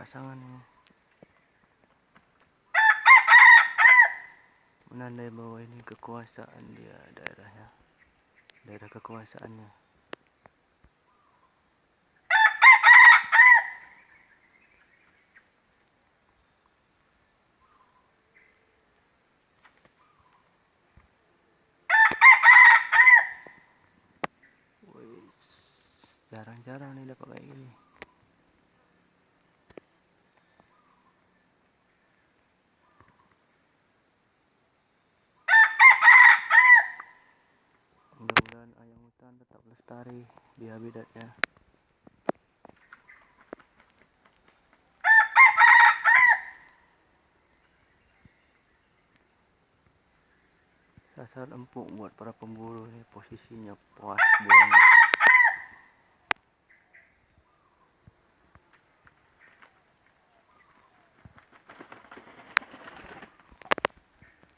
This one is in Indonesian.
pasangan ini menandai bahwa ini kekuasaan dia, daerah kekuasaannya. Wih, jarang-jarang nih dapat kayak gini. Mudah-mudahan ayam hutan tetap lestari di habitatnya. Sasaran empuk buat para pemburu ini, posisinya pas banget.